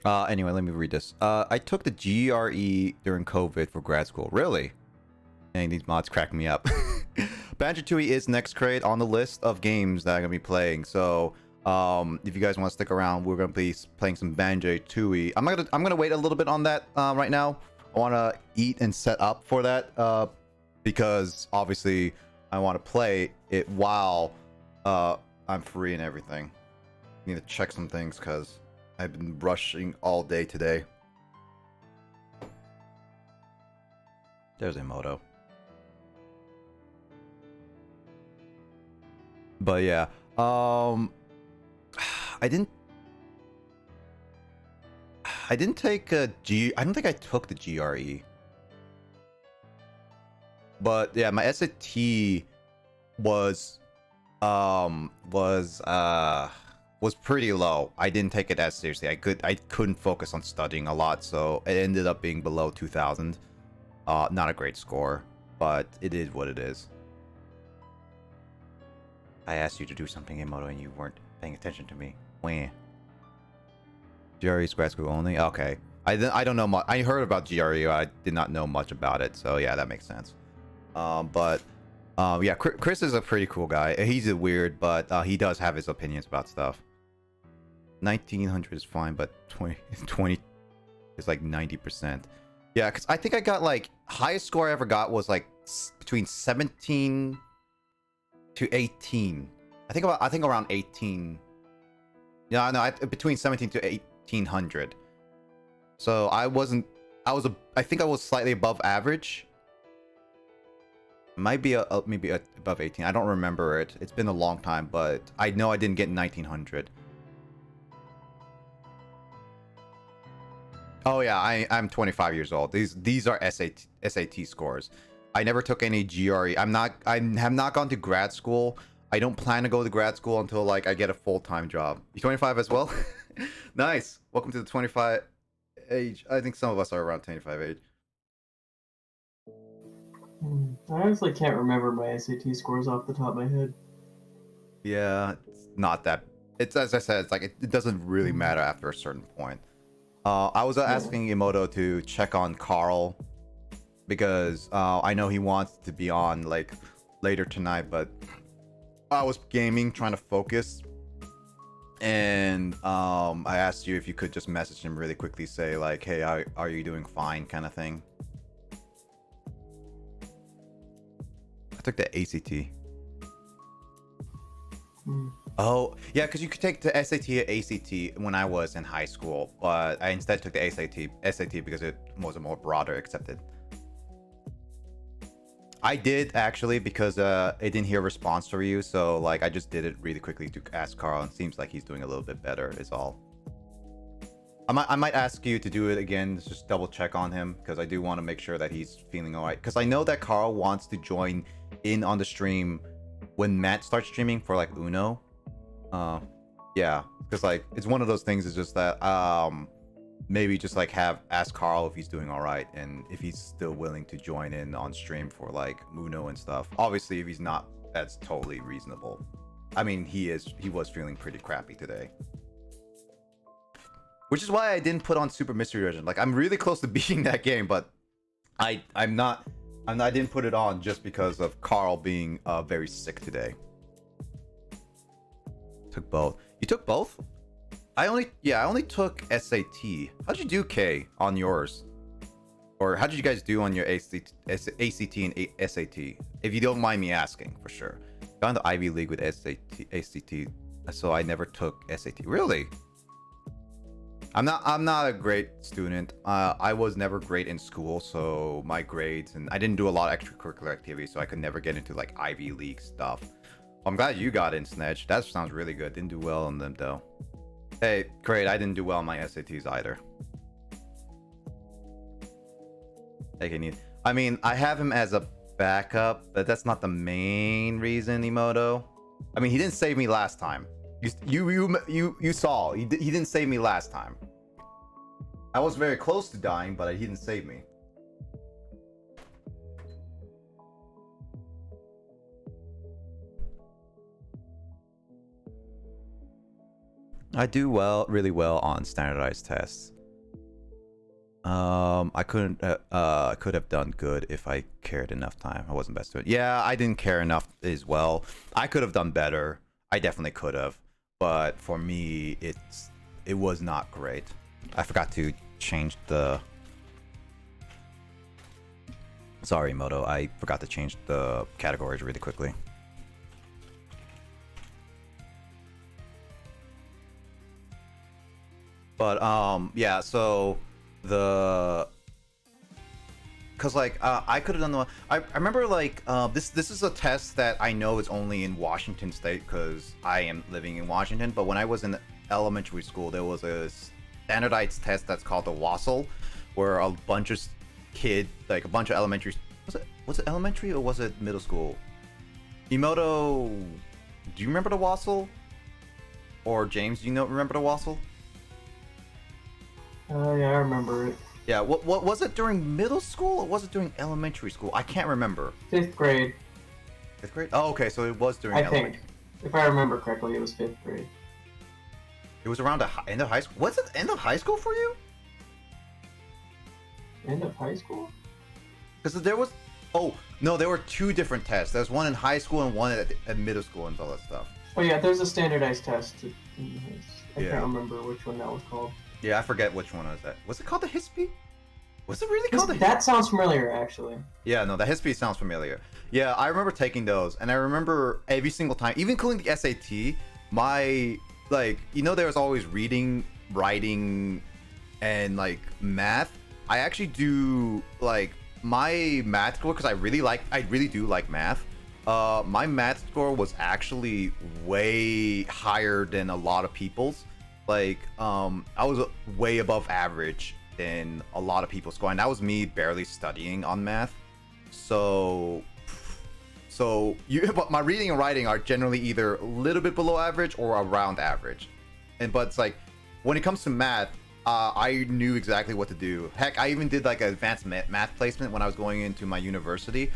Anyway, let me read this. I took the GRE during COVID for grad school. Really? And these mods crack me up. Banjo Tooie is next grade on the list of games that I'm gonna be playing. So, if you guys want to stick around, we're gonna be playing some Banjo Tooie. I'm gonna wait a little bit on that right now. I want to eat and set up for that because obviously I want to play it while I'm free and everything. Need to check some things because I've been rushing all day today. There's a moto. But yeah, I didn't take a I don't think I took the GRE. But yeah, my SAT was pretty low. I didn't take it as seriously. I couldn't focus on studying a lot, so it ended up being below 2000. Not a great score, but it is what it is. I asked you to do something in Moto and you weren't paying attention to me. Wah. GRE grad school only? Okay. I don't know much. I heard about GRE. I did not know much about it. So yeah, that makes sense. Yeah, Chris is a pretty cool guy. He's a weird, but he does have his opinions about stuff. 1900 is fine, but 20 is like 90%. Yeah, because I think I got like highest score I ever got was like between 17 to 18. I think around 18. Yeah, no, between 17 to 1800. So I think I was slightly above average. Might be maybe above 18. I don't remember it. It's been a long time, but I know I didn't get 1900. Oh yeah, I'm 25 years old. These are SAT scores. I never took any GRE. I have not gone to grad school. I don't plan to go to grad school until like I get a full-time job. You 25 as well? Nice. Welcome to the 25 age. I think some of us are around 25 age. I honestly can't remember my SAT scores off the top of my head. Yeah, it's not that. It's as I said. It's like it doesn't really matter after a certain point. I was asking Emoto to check on Carl because I know he wants to be on like later tonight, but I was gaming, trying to focus, and I asked you if you could just message him really quickly, say like, "Hey, are you doing fine?" kind of thing. I took the ACT. Oh, yeah, because you could take the SAT or ACT when I was in high school, but I instead took the SAT because it was a more broader accepted. I did actually because it didn't hear a response for you, so like I just did it really quickly to ask Carl, and it seems like he's doing a little bit better is all. I might ask you to do it again, just double check on him because I do want to make sure that he's feeling all right. Because I know that Carl wants to join in on the stream when Matt starts streaming for like Uno. Yeah, because like it's one of those things. Is just that maybe just like ask Carl if he's doing all right and if he's still willing to join in on stream for like Uno and stuff. Obviously, if he's not, that's totally reasonable. I mean, he was feeling pretty crappy today. Which is why I didn't put on Super Mystery Dungeon. Like I'm really close to beating that game, but I didn't put it on just because of Carl being very sick today. Took both. You took both? I only took SAT. How'd you do K on yours? Or how did you guys do on your ACT and SAT? If you don't mind me asking, for sure. Got into Ivy League with ACT, so I never took SAT. Really? I'm not a great student. I was never great in school, so my grades and I didn't do a lot of extracurricular activities, so I could never get into like Ivy League stuff. I'm glad you got in, Snedge. That sounds really good. Didn't do well on them though. Hey, great. I didn't do well on my SATs either. I mean, I have him as a backup, but that's not the main reason, Emoto. I mean, he didn't save me last time. You saw. He didn't save me last time. I was very close to dying, but he didn't save me. I do really well on standardized tests. I couldn't. I could have done good if I cared enough time. I wasn't best to it. Yeah, I didn't care enough as well. I could have done better. I definitely could have. But for me, it was not great. I forgot to change the. Sorry, Moto. I forgot to change the categories really quickly. But yeah. So the because like I could have done the I remember like this is a test that I know is only in Washington State because I am living in Washington. But when I was in elementary school, there was a standardized test that's called the WASL, where a bunch of like a bunch of elementary, was it elementary or was it middle school? Emoto, do you remember the WASL? Or James, do you remember the WASL? Yeah, I remember it. Yeah, what was it during middle school or was it during elementary school? I can't remember. 5th grade. 5th grade? Oh, okay, so it was during I elementary. think. If I remember correctly, it was 5th grade. It was around the end of high school. Was it end of high school for you? End of high school? Because there was... Oh, no, there were two different tests. There was one in high school and one at middle school and all that stuff. Oh yeah, there's a standardized test. I Yeah. can't remember which one that was called. Yeah, I forget which one was that. Was it called the HISP? Was it really called the... That sounds familiar, actually. Yeah, no, the HISP sounds familiar. Yeah, I remember taking those, and I remember every single time, even including the SAT, my, like, there was always reading, writing, and, like, math. I actually do, like, my math score, because I really do like math. My math score was actually way higher than a lot of people's. Like, I was way above average than a lot of people score, and that was me barely studying on math. So but my reading and writing are generally either a little bit below average or around average. But it's like, when it comes to math, I knew exactly what to do. Heck, I even did like an advanced math placement when I was going into my university,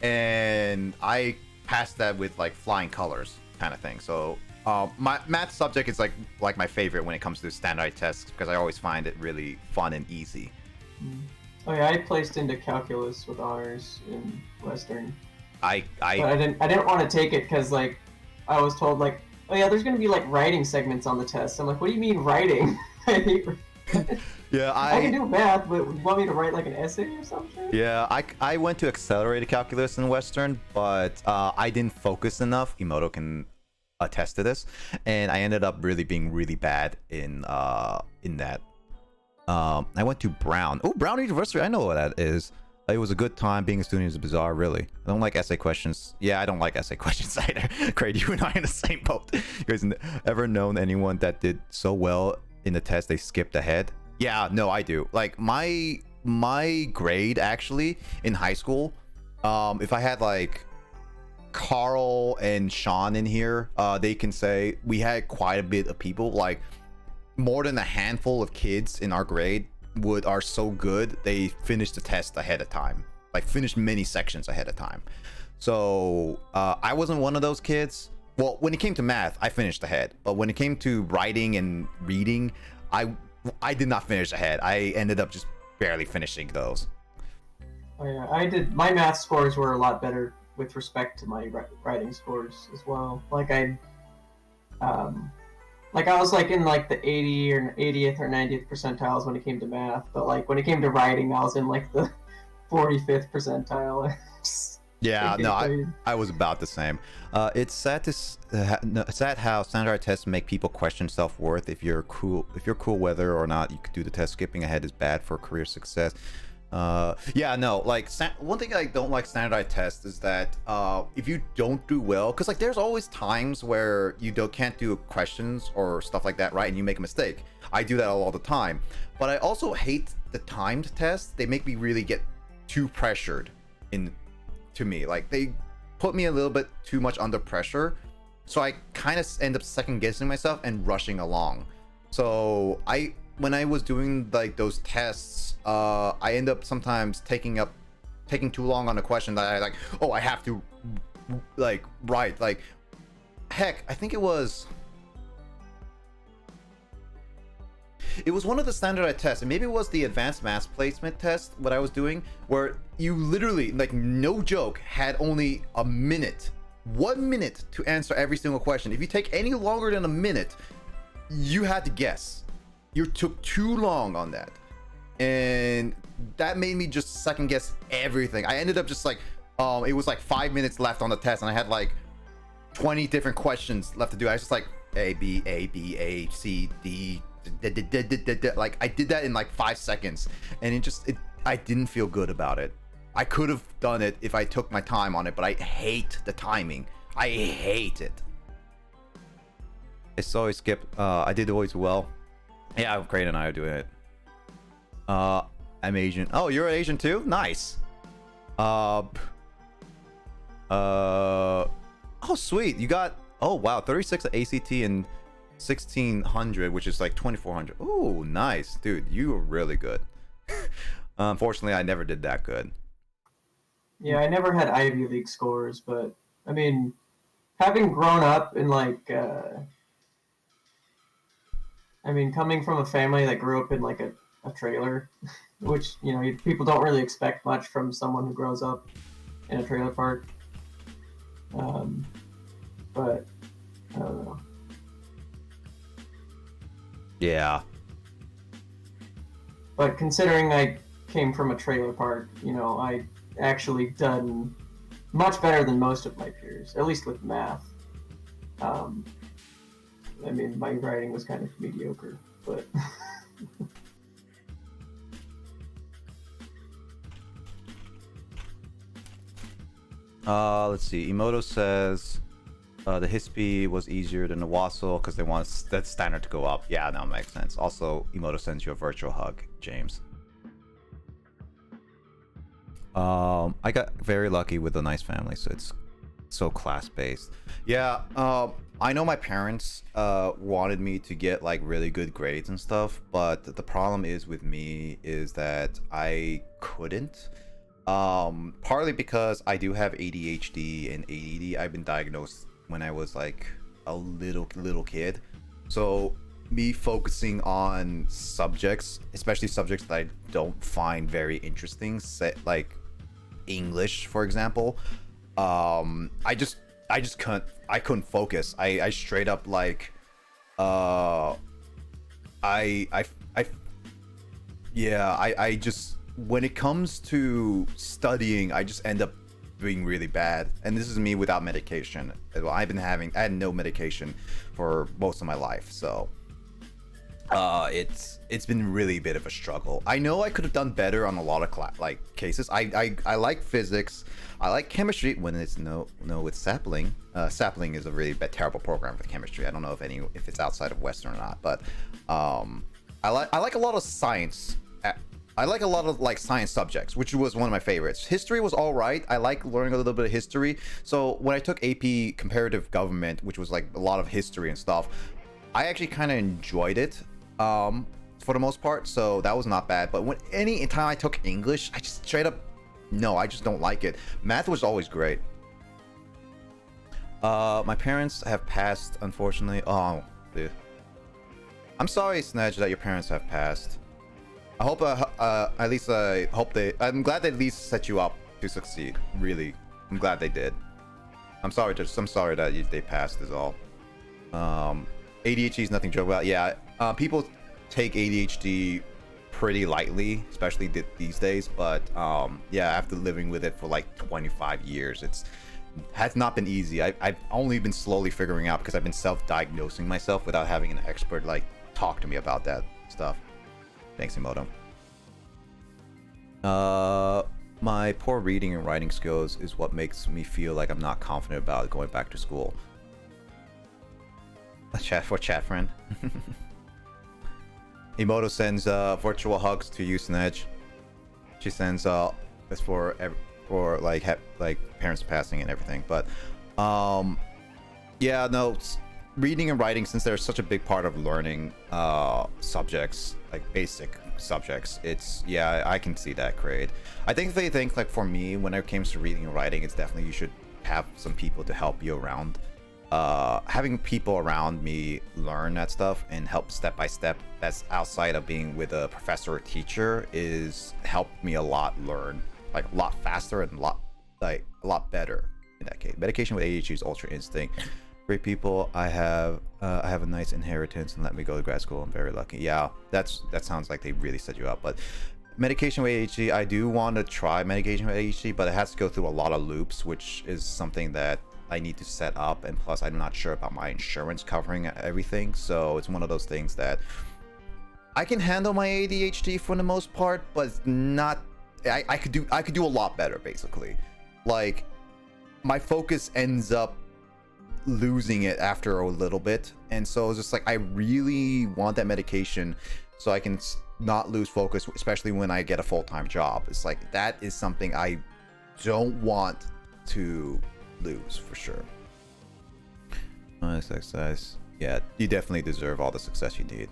and I passed that with like flying colors kind of thing. So my math subject is like my favorite when it comes to standardized tests, because I always find it really fun and easy. Oh yeah, I placed into calculus with honors in Western. But I didn't want to take it because like I was told like, oh yeah, there's gonna be like writing segments on the test. I'm like, what do you mean writing? I hate. Yeah, I can do math, but you want me to write like an essay or something? Yeah, I went to accelerated calculus in Western, but I didn't focus enough. Emoto can attest to this, and I ended up being really bad in that. I went to Brown. Oh, Brown University. I know what that is. It was a good time. Being a student is bizarre, really. I don't like essay questions. Yeah, I don't like essay questions either. Craig, you and I are in the same boat. You guys ever known anyone that did so well in the test they skipped ahead? Yeah, no, I do. Like my grade actually in high school, if I had like Carl and Sean in here, they can say we had quite a bit of people, like more than a handful of kids in our grade are so good they finished the test ahead of time, like finished many sections ahead of time. So I wasn't one of those kids. Well, when it came to math, I finished ahead, but when it came to writing and reading, I did not finish ahead. I ended up just barely finishing those. Oh yeah, I did. My math scores were a lot better with respect to my writing scores as well. Like I was like in like the 80 or 80th or 90th percentiles when it came to math, but like when it came to writing, I was in like the 45th percentile. Yeah, no, I was about the same. It's sad how standardized tests make people question self-worth. If you're cool whether or not you could do the test, skipping ahead is bad for career success. Yeah, no, like one thing I don't like standardized tests is that if you don't do well, because like there's always times where you can't do questions or stuff like that right, and you make a mistake. I do that all the time, but I also hate the timed tests. They make me really get too pressured to me. Like they put me a little bit too much under pressure, so I kind of end up second guessing myself and rushing along. So when I was doing like those tests, I end up sometimes taking too long on a question that I like, oh, I have to like write. Like heck, I think it was It was one of the standardized tests, and maybe it was the advanced mass placement test, what I was doing, where you literally, like, no joke, had only a minute, 1 minute to answer every single question. If you take any longer than a minute, you had to guess. You took too long on that. And that made me just second guess everything. I ended up just like, it was like 5 minutes left on the test, and I had like 20 different questions left to do. I was just like A, B, A, B, A, C, D, like I did that in like 5 seconds, and I didn't feel good about it. I could have done it if I took my time on it, but I hate the timing. I hate it. I saw I skipped. I did always well. Yeah, Crane and I are doing it. I'm Asian. Oh, you're Asian too? Nice. Oh, sweet. You got, oh wow, 36 ACT and 1600, which is like 2400. Oh, nice, dude. You were really good. Unfortunately, I never did that good. Yeah, I never had Ivy League scores, but I mean, having grown up in like, I mean, coming from a family that grew up in like a trailer, which, you know, people don't really expect much from someone who grows up in a trailer park. But I don't know. Yeah. But considering I came from a trailer park, you know, I actually done much better than most of my peers, at least with math. I mean, my writing was kind of mediocre, but Let's see. Emoto says the Hispy was easier than the Wassel because they want that standard to go up. Yeah, that makes sense. Also, Emoto sends you a virtual hug, James. I got very lucky with a nice family, so it's so class-based. Yeah, I know my parents wanted me to get like really good grades and stuff, but the problem is with me is that I couldn't. Partly because I do have ADHD and ADD. I've been diagnosed when I was like a little kid, so me focusing on subjects, especially subjects that I don't find very interesting, like English, for example, I couldn't focus. I straight up like I just, when it comes to studying, I just end up doing really bad. And this is me without medication. Well, I had no medication for most of my life, so it's been really a bit of a struggle. I know I could have done better on a lot of cases. I like physics, I like chemistry when it's with Sapling. Sapling is a really terrible program for chemistry. I don't know if it's outside of Western or not, but I like a lot of science. I like a lot of like science subjects, which was one of my favorites. History was all right. I like learning a little bit of history. So when I took AP Comparative Government, which was like a lot of history and stuff, I actually kind of enjoyed it for the most part. So that was not bad. But any time I took English, I just straight up, no, I just don't like it. Math was always great. My parents have passed, unfortunately. Oh, dude. I'm sorry, Snedge, that your parents have passed. I hope, at least I hope I'm glad they at least set you up to succeed. Really, I'm glad they did. I'm sorry that they passed is all. ADHD is nothing to joke about. Yeah, people take ADHD pretty lightly, especially these days. But yeah, after living with it for like 25 years, has not been easy. I've only been slowly figuring out because I've been self-diagnosing myself without having an expert like talk to me about that stuff. Thanks, Emoto. My poor reading and writing skills is what makes me feel like I'm not confident about going back to school. A chat friend. Emoto sends virtual hugs to you, Snedge. She sends this for like parents passing and everything. But yeah, no, reading and writing, since they're such a big part of learning subjects, like basic subjects, yeah, I can see that, Craig. I think they think like for me, when it comes to reading and writing, it's definitely you should have some people to help you around. having people around me learn that stuff and help step by step, that's outside of being with a professor or teacher, is helped me a lot learn, like a lot faster and a lot better in that case. Medication with ADHD is ultra instinct. Great people. I have a nice inheritance and let me go to grad school. I'm very lucky. Yeah, that sounds like they really set you up. But medication with ADHD, I do want to try medication with ADHD, but it has to go through a lot of loops, which is something that I need to set up, and plus I'm not sure about my insurance covering everything. So it's one of those things that I can handle my ADHD for the most part, but it's not. I could do a lot better, basically. Like, my focus ends up losing it after a little bit, and so it's just like I really want that medication so I can not lose focus, especially when I get a full-time job. It's like that is something I don't want to lose for sure. Nice exercise. Yeah, you definitely deserve all the success you need.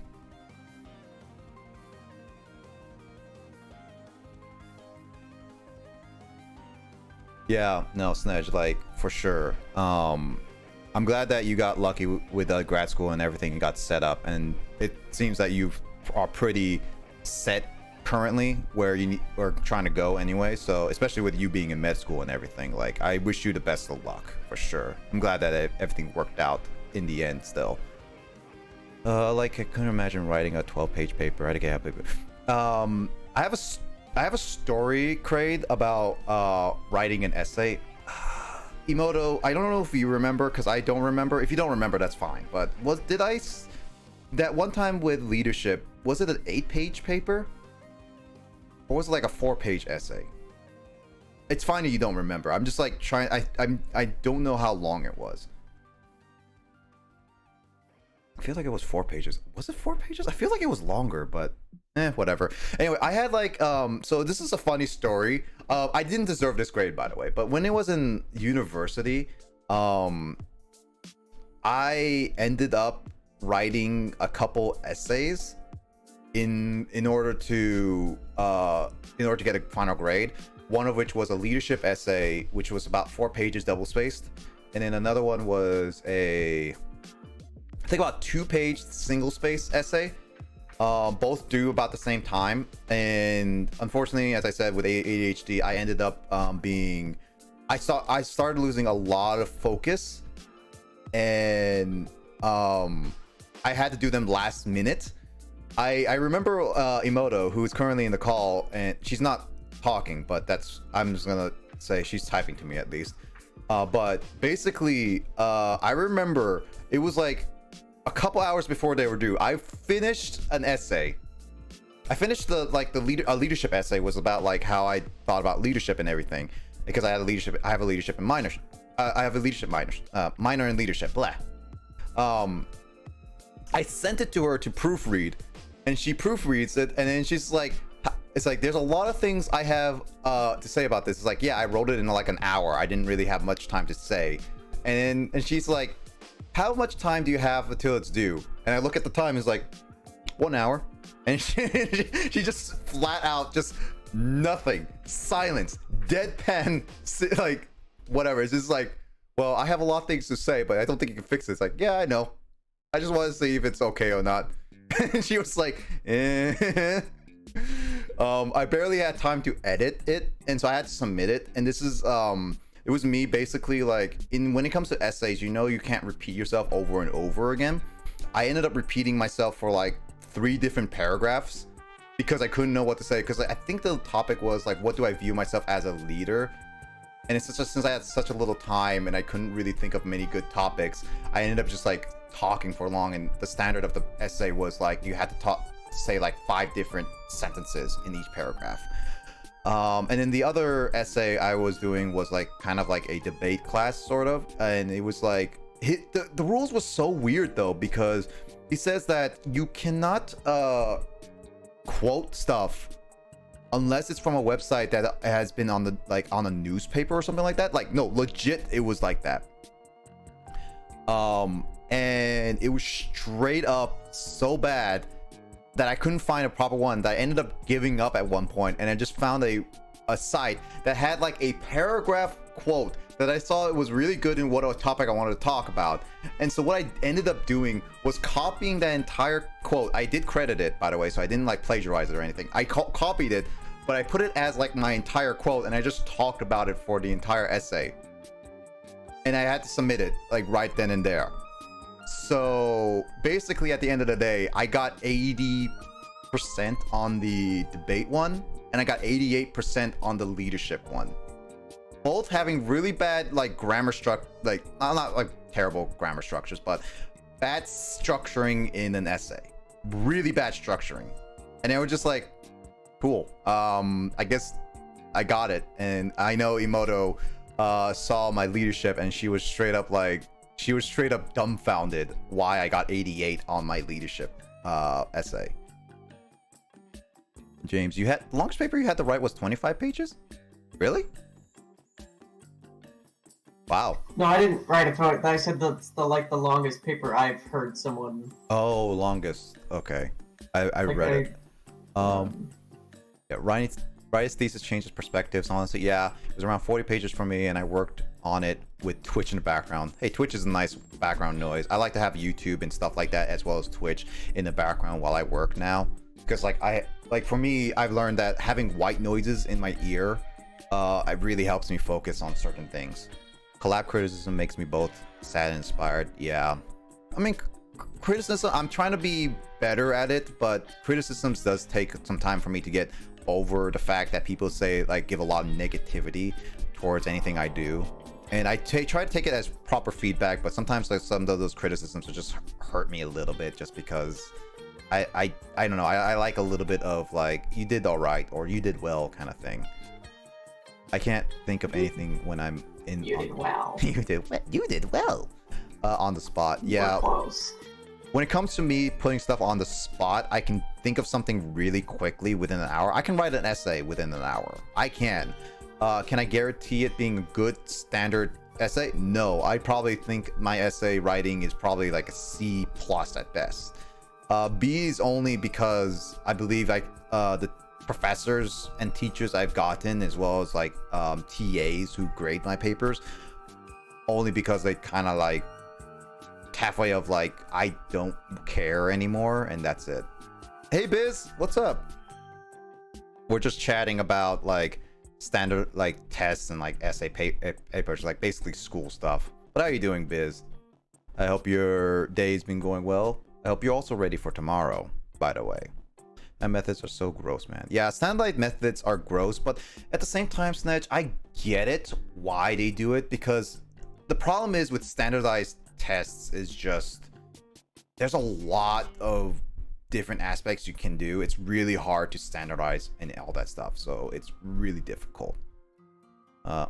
Yeah, no, Snedge, like, for sure. I'm glad that you got lucky with grad school and everything got set up, and it seems that you are pretty set currently where you are trying to go anyway. So especially with you being in med school and everything, like, I wish you the best of luck for sure. I'm glad that everything worked out in the end still. Like, I couldn't imagine writing a 12-page paper. I think I have a story, Kraid, about writing an essay. Emoto, I don't know if you remember, because I don't remember. If you don't remember, that's fine. But that one time with leadership, was it an 8-page paper? Or was it like a 4-page essay? It's fine if you don't remember. I'm just like trying. I don't know how long it was. I feel like it was 4 pages. Was it 4 pages? I feel like it was longer, but whatever. Anyway, I had like so this is a funny story. I didn't deserve this grade, by the way, but when it was in university, I ended up writing a couple essays in order to get a final grade. One of which was a leadership essay, which was about 4 pages double spaced, and then another one was I think about 2-page single space essay. Both due about the same time, and unfortunately, as I said, with ADHD, I ended up I started losing a lot of focus, and I had to do them last minute. I remember Emoto, who is currently in the call, and she's not talking, but I'm just gonna say she's typing to me at least. But basically, I remember it was like a couple hours before they were due. I finished an essay. I finished a leadership essay was about like how I thought about leadership and everything, because I have a leadership in minor. I have a leadership minor in leadership. Blah. I sent it to her to proofread, and she proofreads it, and then she's like, it's like, there's a lot of things I have to say about this. It's like, yeah, I wrote it in like an hour. I didn't really have much time to say. And she's like, how much time do you have until it's due? And I look at the time, it's like 1 hour. And she just flat out, just nothing, silence, deadpan, like whatever. It's just like, well, I have a lot of things to say, but I don't think you can fix it. It's like, yeah, I know. I just want to see if it's okay or not. And she was like, I barely had time to edit it, and so I had to submit it. And this is it was me basically, like, when it comes to essays, you can't repeat yourself over and over again. I ended up repeating myself for like 3 different paragraphs because I couldn't know what to say, because I think the topic was like, what do I view myself as a leader? And it's just, since I had such a little time and I couldn't really think of many good topics, I ended up just like talking for long. And the standard of the essay was like, you had to say like 5 different sentences in each paragraph. And then the other essay I was doing was like kind of like a debate class sort of, and it was like the rules was so weird though, because he says that you cannot quote stuff unless it's from a website that has been on a newspaper or something like that. Like, no, legit, it was like that. And it was straight up so bad that I couldn't find a proper one, that I ended up giving up at one point, and I just found a site that had like a paragraph quote that I saw it was really good in what a topic I wanted to talk about. And so what I ended up doing was copying that entire quote. I did credit it, by the way, so I didn't like plagiarize it or anything. I copied it, but I put it as like my entire quote, and I just talked about it for the entire essay. And I had to submit it like right then and there. So basically at the end of the day, I got 80% on the debate one, and I got 88% on the leadership one. Both having really bad like grammar like not like terrible grammar structures, but bad structuring in an essay. Really bad structuring. And they were just like, cool. I guess I got it. And I know Emoto saw my leadership, and she was straight up dumbfounded why I got 88 on my leadership essay. James, you had the longest paper you had to write was 25 pages? Really? Wow. No, I didn't write it. I said that's the longest paper I've heard someone. Oh, longest. Okay, I read it. Yeah, Ryan's thesis changes perspectives. Honestly, yeah, it was around 40 pages for me, and I worked on it with Twitch in the background. Hey, Twitch is a nice background noise. I like to have YouTube and stuff like that, as well as Twitch in the background while I work now, because for me, I've learned that having white noises in my ear, it really helps me focus on certain things. Collab criticism makes me both sad and inspired. Yeah, I mean, criticism, I'm trying to be better at it, but criticisms does take some time for me to get over the fact that people say like give a lot of negativity towards anything I do, and I try to take it as proper feedback, but sometimes like some of those criticisms will just hurt me a little bit, just because I don't know, I like a little bit of like, you did all right or you did well kind of thing. I can't think of anything when I'm in. You did well. You did well. On the spot. Yeah. Close. When it comes to me putting stuff on the spot, I can think of something really quickly within an hour. I can write an essay within an hour. I can. Can I guarantee it being a good standard essay? No. I probably think my essay writing is probably like a C+ at best. B is only because I believe the professors and teachers I've gotten, as well as like TAs who grade my papers, only because they kind of like halfway of like, I don't care anymore, and that's it. Hey Biz, what's up? We're just chatting about like standard like tests and like essay papers, like basically school stuff. What are you doing, Biz? I hope your day's been going well. I hope you're also ready for tomorrow, by the way. And methods are so gross, man. Yeah, standardized methods are gross, but at the same time, Snedge, I get it why they do it, because the problem is with standardized tests is just there's a lot of different aspects you can do. It's really hard to standardize and all that stuff, so it's really difficult. I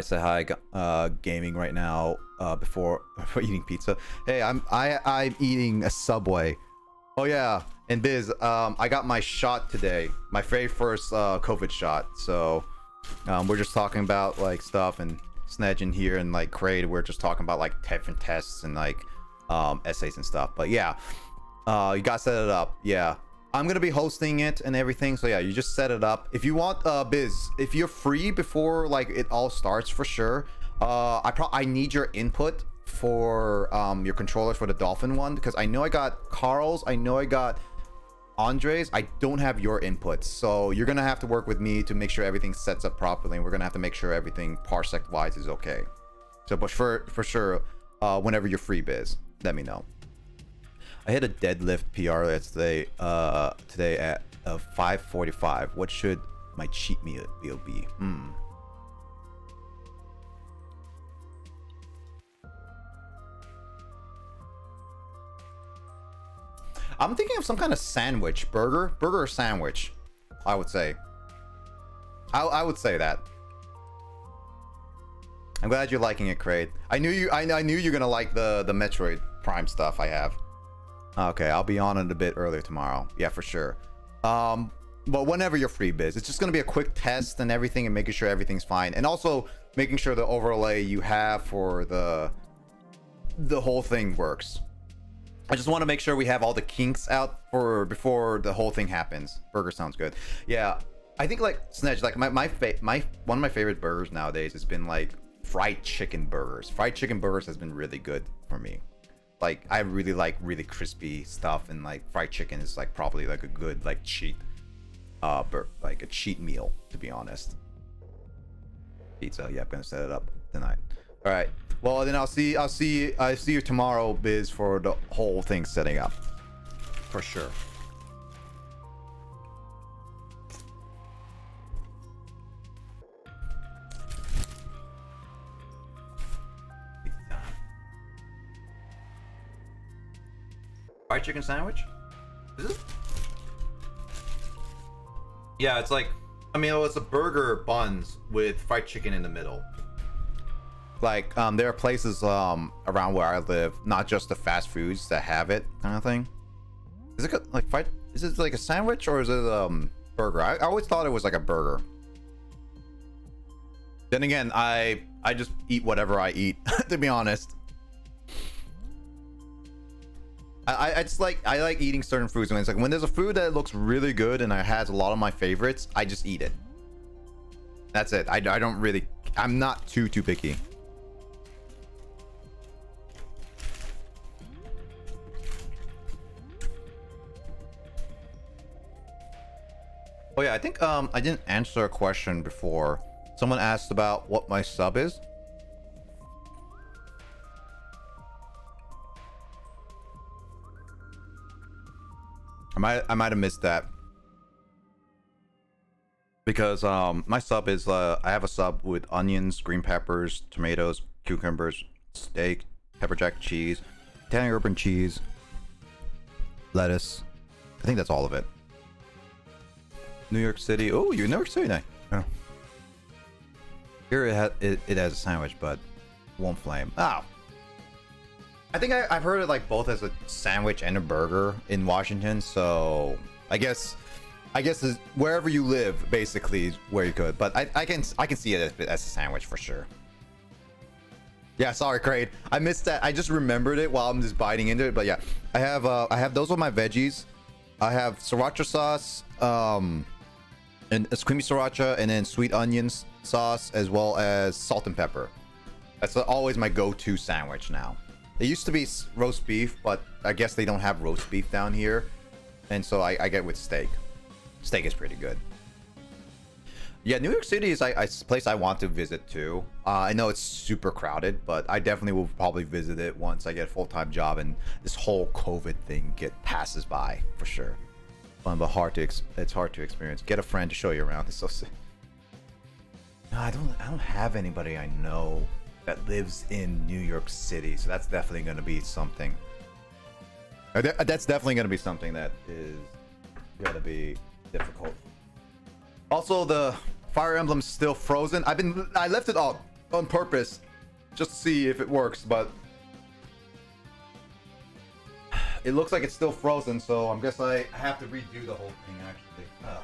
say hi, gaming right now before eating pizza. Hey, I'm eating a Subway. Oh yeah, and Biz, I got my shot today, my very first COVID shot. So we're just talking about like stuff, and Snedge in here and like Kraid, we're just talking about like different tests and like essays and stuff. But yeah, you gotta set it up. Yeah, I'm gonna be hosting it and everything, so yeah, you just set it up. If you want, Biz, if you're free before like it all starts, for sure, I need your input for your controllers for the Dolphin one, because I know I got Carl's, I know I got Andre's, I don't have your inputs, so you're gonna have to work with me to make sure everything sets up properly, and we're gonna have to make sure everything parsec wise is okay. So but for sure, whenever you're free, Biz, let me know. I hit a deadlift PR today at 5:45. What should my cheat meal be? I'm thinking of some kind of sandwich, burger or sandwich. I would say. I would say that. I'm glad you're liking it, Kraid. I knew you're gonna like the Metroid Prime stuff I have. Okay, I'll be on it a bit earlier tomorrow. Yeah, for sure. But whenever you're free, Biz, it's just gonna be a quick test and everything, and making sure everything's fine, and also making sure the overlay you have for the whole thing works. I just want to make sure we have all the kinks out before the whole thing happens. Burger sounds good. Yeah, I think like Snedge, like my one of my favorite burgers nowadays has been like fried chicken burgers. Fried chicken burgers has been really good for me. Like I really like really crispy stuff, and like fried chicken is like probably like a good like cheat like a cheat meal, to be honest. Pizza, yeah, I'm gonna set it up tonight. All right, well then I see you tomorrow, Biz, for the whole thing setting up for sure. Fried chicken sandwich? Is it? Yeah, it's like, I mean, it's a burger buns with fried chicken in the middle. Like, there are places around where I live, not just the fast foods that have it, kind of thing. Is it like fried? Is it like a sandwich or is it burger? I always thought it was like a burger. Then again, I just eat whatever I eat, to be honest. I just like eating certain foods when it's like when there's a food that looks really good and it has a lot of my favorites, I just eat it. That's it. I don't really, I'm not too picky. Oh yeah, I think I didn't answer a question before. Someone asked about what my sub is. I might have missed that. Because my sub is I have a sub with onions, green peppers, tomatoes, cucumbers, steak, pepper jack cheese, Italian urban cheese, lettuce. I think that's all of it. New York City. Oh, you're in New York City now. Oh. Here it has a sandwich, but won't flame. Oh. I think I've heard it like both as a sandwich and a burger in Washington. So I guess wherever you live, basically, is where you could. But I can see it as a sandwich for sure. Yeah, sorry, Craig. I missed that. I just remembered it while I'm just biting into it. But yeah, I have those are my veggies. I have sriracha sauce, and it's creamy sriracha, and then sweet onions sauce, as well as salt and pepper. That's always my go-to sandwich now. It used to be roast beef, but I guess they don't have roast beef down here, and so I get with steak. Steak is pretty good. Yeah, New York City is a place I want to visit too. I know it's super crowded, but I definitely will probably visit it once I get a full-time job and this whole COVID thing passes by for sure. Fun, but it's hard to experience. Get a friend to show you around. It's so sick. No, I don't have anybody I know that lives in New York City, so that's definitely going to be something. That's definitely going to be something that is going to be difficult. Also, the Fire Emblem's still frozen. I left it up on purpose just to see if it works, but it looks like it's still frozen, so I guess I have to redo the whole thing actually. Oh.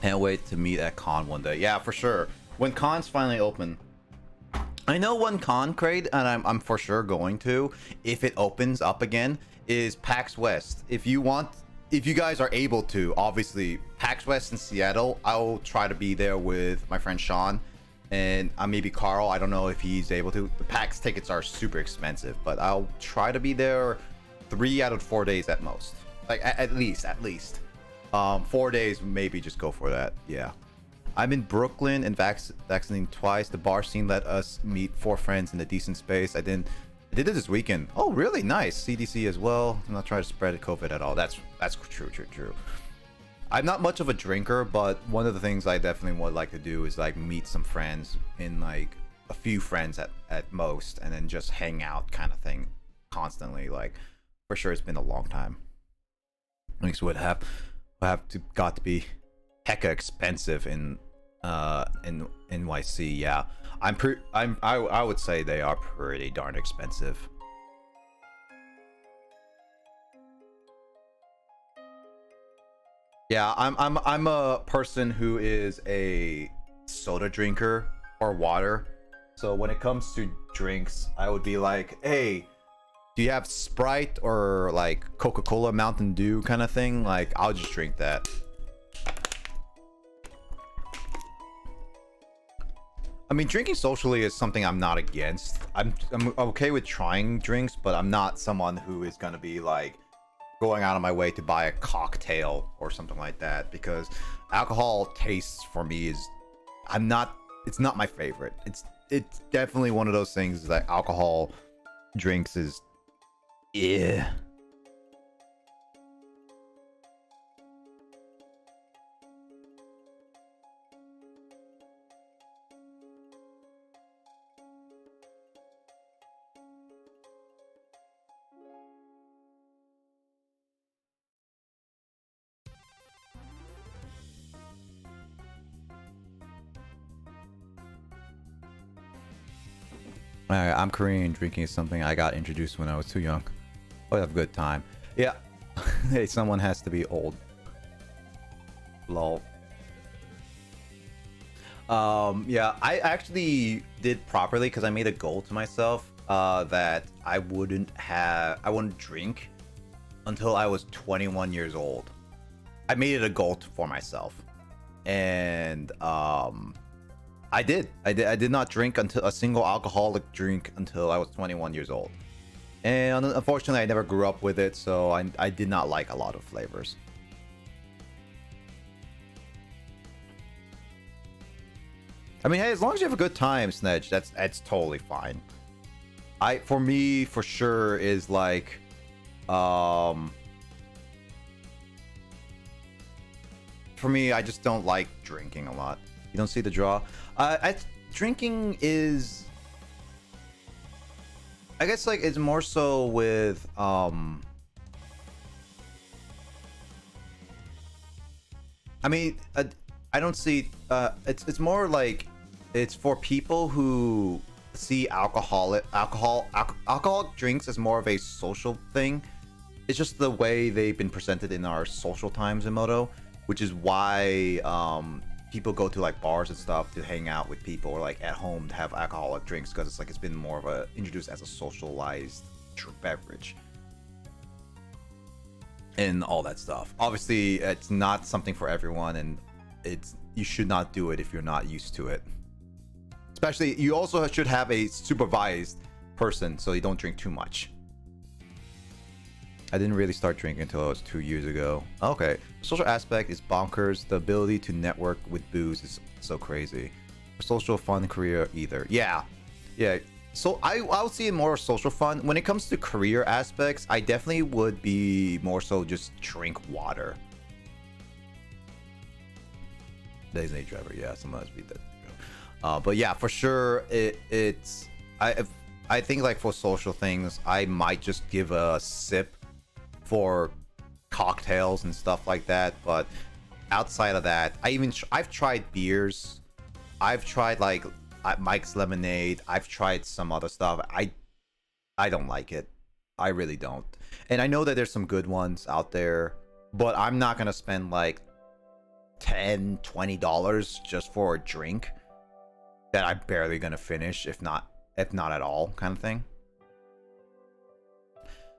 Can't wait to meet at con one day. Yeah, for sure. When cons finally open. I know one con, Kraid, and I'm for sure going to, if it opens up again, is PAX West. If you guys are able to, obviously, PAX West in Seattle, I'll try to be there with my friend Sean, and maybe Carl. I don't know if he's able to. The PAX tickets are super expensive, but I'll try to be there 3 out of 4 days at most. Like, at least. 4 days, maybe just go for that. Yeah. I'm in Brooklyn and vaccinating twice. The bar scene let us meet 4 friends in a decent space. I did it this weekend. Oh, really? Nice. CDC as well. I'm not trying to spread COVID at all. That's true. I'm not much of a drinker, but one of the things I definitely would like to do is like meet some friends, in like a few friends at most, and then just hang out kind of thing constantly. Like, for sure, it's been a long time. At least got to be hecka expensive in NYC. Yeah, I would say they are pretty darn expensive. Yeah, I'm a person who is a soda drinker or water. So when it comes to drinks, I would be like, hey, do you have Sprite or like Coca-Cola, Mountain Dew kind of thing? Like, I'll just drink that. I mean, drinking socially is something I'm not against. I'm okay with trying drinks, but I'm not someone who is gonna be like going out of my way to buy a cocktail or something like that, because alcohol tastes for me is it's not my favorite. It's definitely one of those things that alcohol drinks is yeah. I'm Korean. Drinking is something I got introduced when I was too young. Oh, have a good time. Yeah. Hey, someone has to be old. Lol. Yeah, I actually did properly because I made a goal to myself that I wouldn't drink until I was 21 years old. I made it a goal for myself, and I did not drink until a single alcoholic drink until I was 21 years old. And unfortunately, I never grew up with it, so I did not like a lot of flavors. I mean, hey, as long as you have a good time, Snedge, that's totally fine. For me, for sure, is like, for me, I just don't like drinking a lot. You don't see the draw. Drinking is, I guess, like, it's more so with I mean, I don't see it's more like it's for people who see alcoholic drinks as more of a social thing. It's just the way they've been presented in our social times in Moto, which is why people go to like bars and stuff to hang out with people, or like at home to have alcoholic drinks, because it's been more of a introduced as a socialized beverage and all that stuff. Obviously, it's not something for everyone, and you should not do it if you're not used to it. Especially, you also should have a supervised person so you don't drink too much. I didn't really start drinking until I was 2 years ago. Okay, the social aspect is bonkers. The ability to network with booze is so crazy. Social fun career either. Yeah. So I would see it more social fun. When it comes to career aspects, I definitely would be more so just drink water. Designated driver, yeah, someone must be that. But yeah, for sure, I think like for social things, I might just give a sip for cocktails and stuff like that. But outside of that, I've tried beers. I've tried like Mike's Lemonade. I've tried some other stuff. I don't like it. I really don't. And I know that there's some good ones out there, but I'm not gonna spend like $10-20 just for a drink that I'm barely gonna finish, if not at all, kind of thing.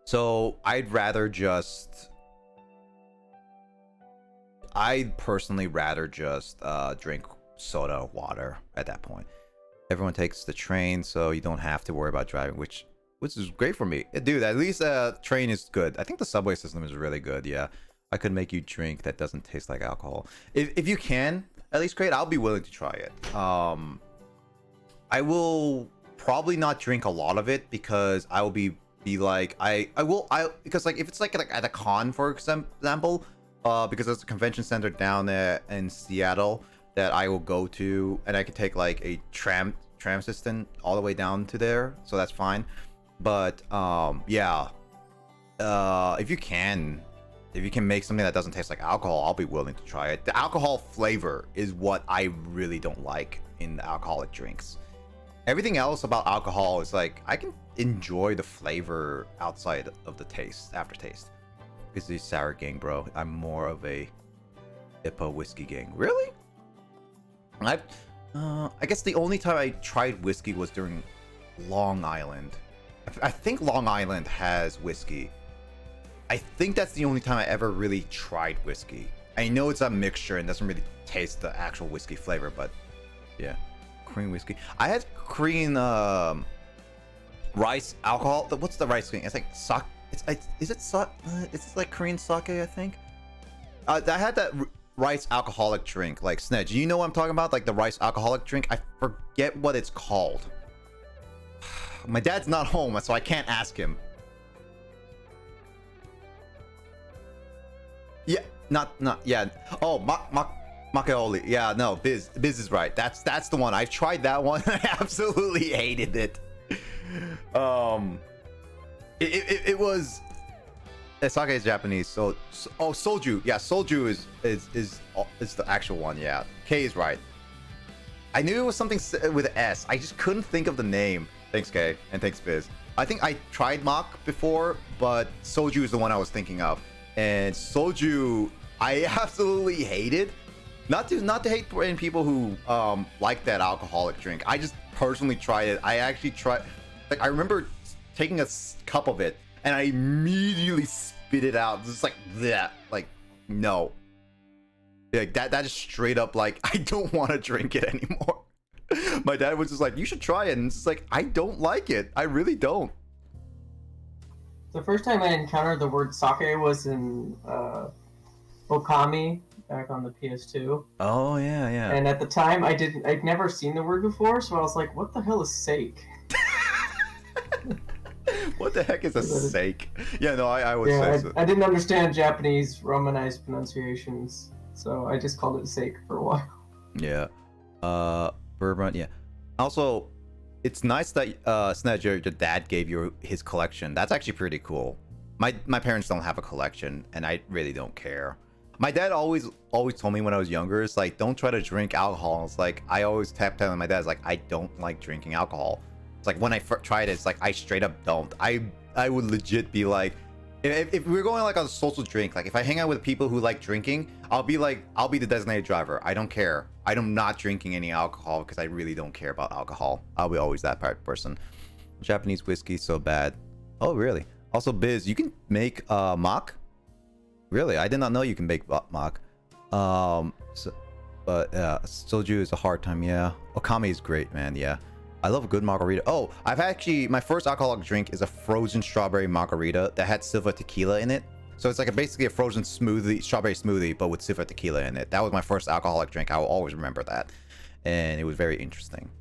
So I'd personally rather just drink soda water at that point. Everyone takes the train, so you don't have to worry about driving, which is great for me. Dude, at least train is good. I think the subway system is really good. Yeah, I could make you drink that doesn't taste like alcohol. If you can, at least great. I'll be willing to try it. I will probably not drink a lot of it because I will be like because like if it's like at a con, for example, because there's a convention center down there in Seattle that I will go to, and I can take like a tram system all the way down to there, so that's fine. But yeah, if you can, if you can make something that doesn't taste like alcohol, I'll be willing to try it. The alcohol flavor is what I really don't like in alcoholic drinks. Everything else about alcohol is like I can enjoy the flavor outside of the taste, aftertaste. It's the sour gang, bro. I'm more of a IPA whiskey gang. Really? I guess the only time I tried whiskey was during Long Island. I think Long Island has whiskey. I think that's the only time I ever really tried whiskey. I know it's a mixture and doesn't really taste the actual whiskey flavor, but yeah. Korean whiskey. I had Korean rice alcohol. What's the rice thing? It's like sake. Is it sake? It's like Korean sake, I think. I had that rice alcoholic drink. Like Snedge, you know what I'm talking about? Like the rice alcoholic drink. I forget what it's called. My dad's not home, so I can't ask him. Yeah, not yeah. Oh, Machioli. Yeah, no, Biz is right. That's the one. I've tried that one. I absolutely hated it. It was. Sake is Japanese. So soju. Yeah, soju is the actual one. Yeah, K is right. I knew it was something with an S. I just couldn't think of the name. Thanks, K, and thanks, Biz. I think I tried Mach before, but soju is the one I was thinking of. And soju, I absolutely hated. Not to hate any people who like that alcoholic drink. I just personally tried it. I actually tried. Like I remember taking a cup of it, and I immediately spit it out. Just like that. Like no. Like that is straight up like I don't want to drink it anymore. My dad was just like, you should try it, and it's just like I don't like it. I really don't. The first time I encountered the word sake was in Okami back on the PS2. Oh yeah. And at the time, I'd never seen the word before, so I was like, "What the hell is sake?" What the heck is a sake? Yeah, no, I would say so. I didn't understand Japanese romanized pronunciations, so I just called it sake for a while. Yeah. Bourbon. Yeah. Also, it's nice that Snedge, your dad gave you his collection. That's actually pretty cool. My parents don't have a collection, and I really don't care. My dad always told me when I was younger, it's like, don't try to drink alcohol. It's like I always tapped on my dad. It's like I don't like drinking alcohol. It's like when I tried it, it's like I straight up don't. I would legit be like, if we're going like on a social drink, like if I hang out with people who like drinking, I'll be the designated driver. I don't care. I'm not drinking any alcohol because I really don't care about alcohol. I'll be always that person. Japanese whiskey so bad. Oh really? Also, Biz, you can make mock. Really, I did not know you can make mock. But soju is a hard time. Yeah, Okami is great, man. Yeah. I love a good margarita. Oh, my first alcoholic drink is a frozen strawberry margarita that had silver tequila in it. So it's like basically a frozen strawberry smoothie, but with silver tequila in it. That was my first alcoholic drink. I will always remember that. And it was very interesting.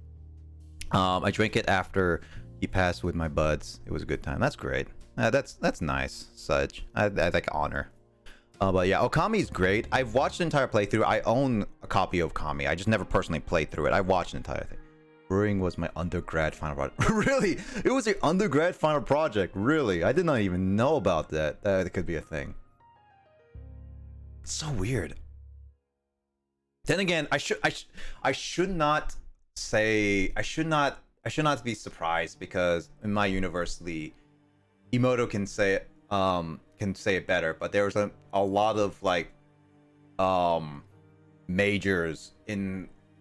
I drank it after he passed with my buds. It was a good time. That's great. That's nice, Such. I like honor. But yeah, Okami is great. I've watched the entire playthrough. I own a copy of Okami. I just never personally played through it. I watched the entire thing. Brewing was my undergrad final project. Really? It was your undergrad final project. Really? I did not even know about that. That could be a thing. It's so weird. Then again, I should not be surprised because in my university, Emoto can say it better, but there was a lot of like majors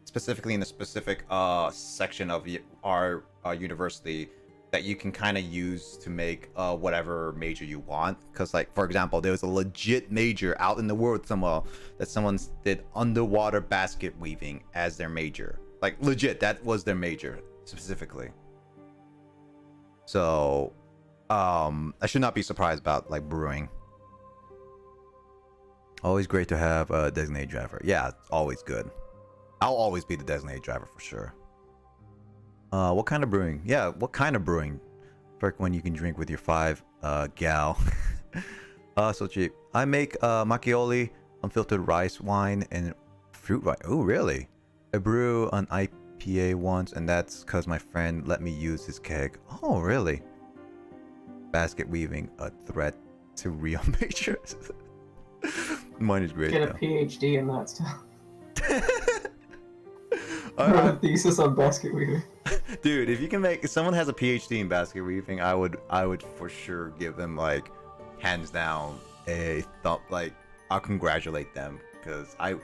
specifically in a specific section of our university that you can kind of use to make whatever major you want. Because like, for example, there was a legit major out in the world somewhere that someone did underwater basket weaving as their major. Like legit, that was their major specifically. So I should not be surprised about like brewing. Always great to have a designated driver. Yeah, it's always good. I'll always be the designated driver for sure. What kind of brewing? Yeah, what kind of brewing? Perfect when you can drink with your 5 gal. So cheap. I make macchioli, unfiltered rice wine, and fruit wine. Oh, really? I brew an IPA once, and that's because my friend let me use his keg. Oh, really? Basket weaving, a threat to real majors. Mine is great. Get a though. PhD in that stuff. I- Or a I- thesis on basket weaving. Dude, if you can make, if someone has a PhD in basket weaving, I would for sure give them like hands down a thumb. Like I'll congratulate them because I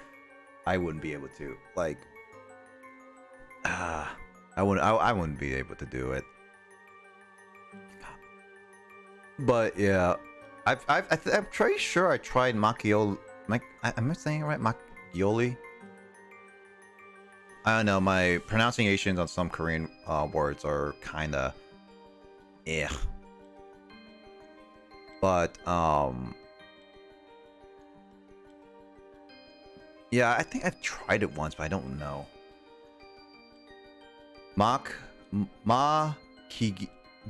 wouldn't be able to. Like I wouldn't be able to do it. But yeah, I'm pretty sure I tried macchioli. Am I saying it right? Macchioli. I don't know. My pronunciations on some Korean words are kind of, eh. But yeah, I think I've tried it once, but I don't know.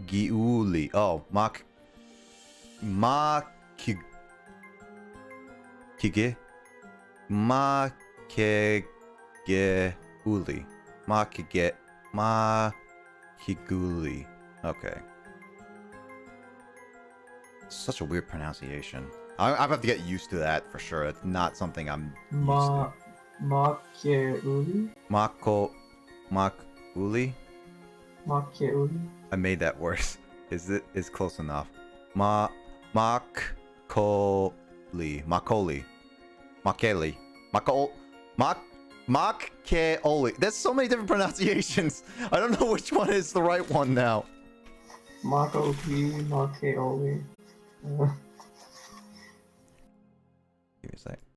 Giuli. Oh, kige Uli. Makiguli. Okay. Such a weird pronunciation. I have to get used to that for sure. It's not something I'm used to. Makeuli? Makuli? Makeuli? I made that worse. Is close enough. Makoli. Makkeoli. There's so many different pronunciations. I don't know which one is the right one now. Makopi, Makeoli. Give me a sec.